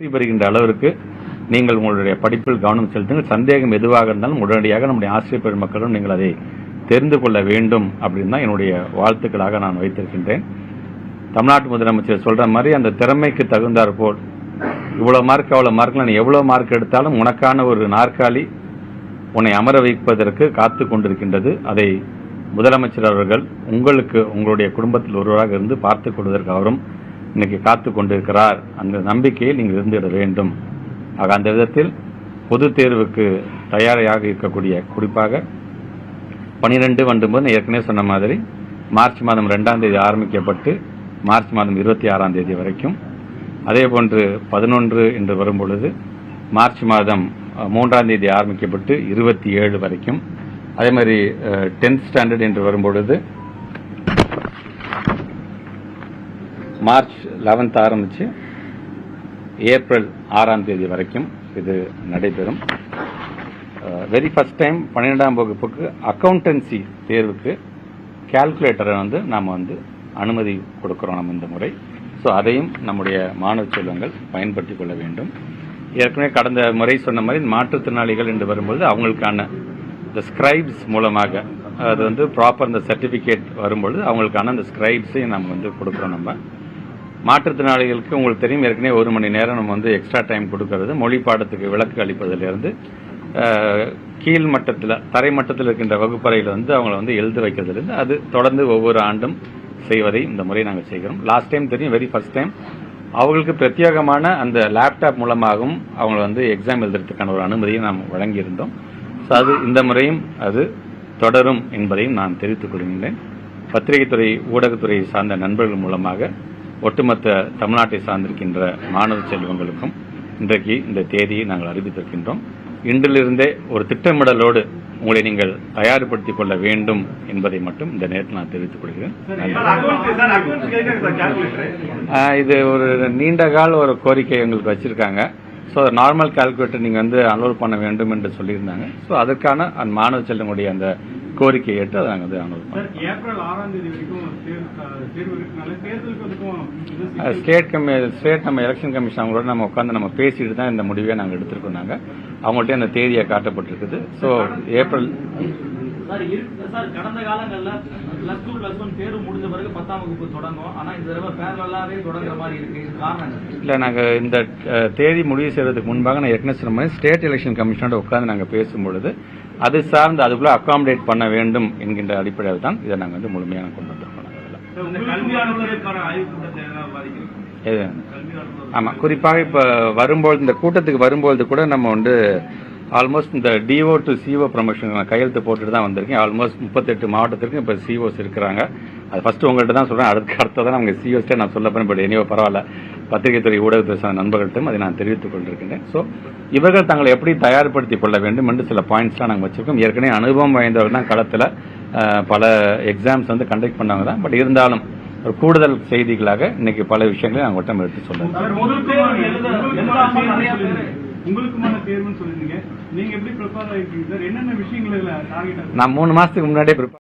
வெற்றி பெறுகின்ற அளவிற்கு நீங்கள் உங்களுடைய படிப்பில் கவனம் செலுத்துங்கள். சந்தேகம் எதுவாக இருந்தாலும் உடனடியாக நம்முடைய ஆசிரியர் பெருமக்களும் நீங்கள் அதை தெரிந்து கொள்ள வேண்டும் அப்படின்னு தான் என்னுடைய வாழ்த்துக்களாக நான் வைத்திருக்கின்றேன். தமிழ்நாட்டு முதலமைச்சர் சொல்ற மாதிரி அந்த திறமைக்கு தகுந்தாற் போல் இவ்வளவு மார்க் அவ்வளவு மார்க், நீ எவ்வளவு மார்க் எடுத்தாலும் உனக்கான ஒரு நாற்காலி உன்னை அமர வைப்பதற்கு காத்து கொண்டிருக்கின்றது. அதை முதலமைச்சர் அவர்கள் உங்களுக்கு உங்களுடைய குடும்பத்தில் ஒருவராக இருந்து பார்த்துக் கொள்வதற்கு அவரும் இன்னைக்கு காத்து கொண்டிருக்கிறார். அந்த நம்பிக்கையில் நீங்கள் இருந்துவிட வேண்டும். ஆக அந்த விதத்தில் பொது தேர்வுக்கு தயாராக இருக்கக்கூடிய, குறிப்பாக 12 வந்தும்போது ஏற்கனவே சொன்ன மாதிரி மார்ச் மாதம் 2ஆம் தேதி ஆரம்பிக்கப்பட்டு மார்ச் மாதம் 26ஆம் தேதி வரைக்கும், அதே போன்று 11 என்று வரும்பொழுது மார்ச் மாதம் 3ஆம் தேதி ஆரம்பிக்கப்பட்டு 27 வரைக்கும், அதே மாதிரி 10th ஸ்டாண்டர்ட் என்று வரும்பொழுது மார்ச் 11 ஆரம்பிச்சு ஏப்ரல் 6ஆம் தேதி வரைக்கும் இது நடைபெறும். வெரி ஃபர்ஸ்ட் டைம் 12ஆம் வகுப்புக்கு அக்கவுண்டன்சி தேர்வுக்கு கால்குலேட்டரை நாம் அனுமதி கொடுக்கிறோம் நம்ம இந்த முறை. ஸோ அதையும் நம்முடைய மாணவ செல்வங்கள் பயன்படுத்திக் கொள்ள வேண்டும். ஏற்கனவே கடந்த முறை சொன்ன மாதிரி மாற்றுத்திறனாளிகள் என்று வரும்போது அவங்களுக்கான இந்த ஸ்கிரைப்ஸ் மூலமாக அது ப்ராப்பர் இந்த சர்டிஃபிகேட் வரும்பொழுது அவங்களுக்கான அந்த ஸ்கிரைப்ஸையும் நம்ம கொடுக்குறோம். நம்ம மாற்றுத்திறனாளிகளுக்கு உங்களுக்கு தெரியும், ஏற்கனவே 1 மணி நேரம் நம்ம எக்ஸ்ட்ரா டைம் கொடுக்கறது, மொழி பாடத்துக்கு விளக்கு அளிப்பதிலிருந்து கீழ் மட்டத்தில் தரை மட்டத்தில் இருக்கின்ற வகுப்பறையில் அவங்கள எழுத வைக்கிறதுலேருந்து அது தொடர்ந்து ஒவ்வொரு ஆண்டும் செய்வதை இந்த முறை நாங்கள் செய்கிறோம். லாஸ்ட் டைம் தெரியும், வெரி ஃபர்ஸ்ட் டைம் அவங்களுக்கு பிரத்யேகமான அந்த லேப்டாப் மூலமாகவும் அவங்கள எக்ஸாம் எழுதுறதுக்கான ஒரு அனுமதியை நாம் வழங்கியிருந்தோம். ஸோ அது இந்த முறையும் அது தொடரும் என்பதையும் நான் தெரிவித்துக் கொள்கின்றேன். பத்திரிகைத்துறை ஊடகத்துறை சார்ந்த நண்பர்கள் மூலமாக ஒட்டுமொத்த தமிழ்நாட்டை சார்ந்திருக்கின்ற மாணவ செல்வங்களுக்கும் இன்றைக்கு இந்த தேதியை நாங்கள் அறிவித்திருக்கின்றோம். இன்றிலிருந்தே ஒரு திட்டமிடலோடு உங்களை நீங்கள் தயார்படுத்திக் கொள்ள வேண்டும் என்பதை மட்டும் இந்த நேரத்தில் நான் தெரிவித்துக் கொள்கிறேன். இது ஒரு நீண்ட கால ஒரு கோரிக்கை எங்களுக்கு வச்சிருக்காங்க. ஸோ நார்மல் கால்குலேட்டர் நீங்கள் அன்லோட் பண்ண வேண்டும் என்று சொல்லியிருந்தாங்க. ஸோ அதற்கான மாணவ செல்வங்களுடைய அந்த கோரிக்கையை ஏற்று அதை நாங்கள் அனுமதி பண்ணோம். ஏப்ரல் 6ஆம் தேதி வரைக்கும் ஸ்டேட் நம்ம எலெக்ஷன் கமிஷன் அவங்களோட நம்ம உட்காந்து நம்ம பேசிட்டு தான் இந்த முடிவை நாங்கள் எடுத்திருக்கோம். நாங்கள் அவங்கள்ட்ட அந்த தேதியை காட்டப்பட்டிருக்குது. ஸோ ஏப்ரல் கடந்த காலங்கள்ல பிளஸ் 2 பிளஸ் 1 தேர்வு முடிஞ்ச பிறகு 10ஆம் வகுப்பு தொடங்கும். ஆனா இந்த தடவை பேரலாவே தொடங்குற மாதிரி இருக்கு. இது காரணம் இல்ல, நாங்க இந்த தேதி முடிவு செய்வதற்கு முன்பாக நான் ஏற்கனவே சொன்ன மாதிரி ஸ்டேட் எலெக்ஷன் கமிஷனோட உட்கார்ந்து நாங்க பேசும்பொழுது அது சார்ந்து அதுக்குள்ள அகாமடேட் பண்ண வேண்டும் என்கின்ற அடிப்படையில் தான் இதை நாங்க முழுமையாக கொண்டு வந்திருக்கோம். ஆமா, குறிப்பாக இப்ப வரும்போது இந்த கூட்டத்துக்கு வரும்போது கூட நம்ம ஆல்மோஸ்ட் இந்த டிஓ டு சிஓ ப்ரமோஷன் கையெழுத்து போட்டுட்டு தான் வந்திருக்கேன். ஆல்மோஸ்ட் 38 மாவட்டத்திற்கு இப்போ சிஓஸ் இருக்கிறாங்க. அது ஃபர்ஸ்ட் உங்கள்கிட்ட தான் சொல்றேன், அடுத்ததான் நமக்கு சிஓஸ்டே நான் சொல்ல போறேன். பட் எனியோ பரவாயில்ல, பத்திரிகைத்துறை ஊடகத்துறை நண்பர்கள்ட்டும் அதை நான் தெரிவித்துக் கொண்டிருக்கின்றேன். ஸோ இவர்கள் தங்களை எப்படி தயார்படுத்திக் கொள்ள வேண்டும் என்று சில பாயிண்ட்ஸ்லாம் நாங்கள் வச்சிருக்கோம். ஏற்கனவே அனுபவம் வாய்ந்தவர்கள் தான் களத்தில் பல எக்ஸாம்ஸ் கண்டக்ட் பண்ணவங்க தான். பட் இருந்தாலும் ஒரு கூடுதல் செய்திகளாக இன்னைக்கு பல விஷயங்களை நாங்கள் ஒட்டம் எடுத்து சொல்றோம். உங்களுக்குமான தேர்வுன்னு சொல்லிருந்தீங்க, நீங்க எப்படி ப்ரிப்பேர் ஆயிருக்கீங்க சார்? என்னென்ன விஷயங்கள் டார்கெட்? நான் 3 மாசத்துக்கு முன்னாடியே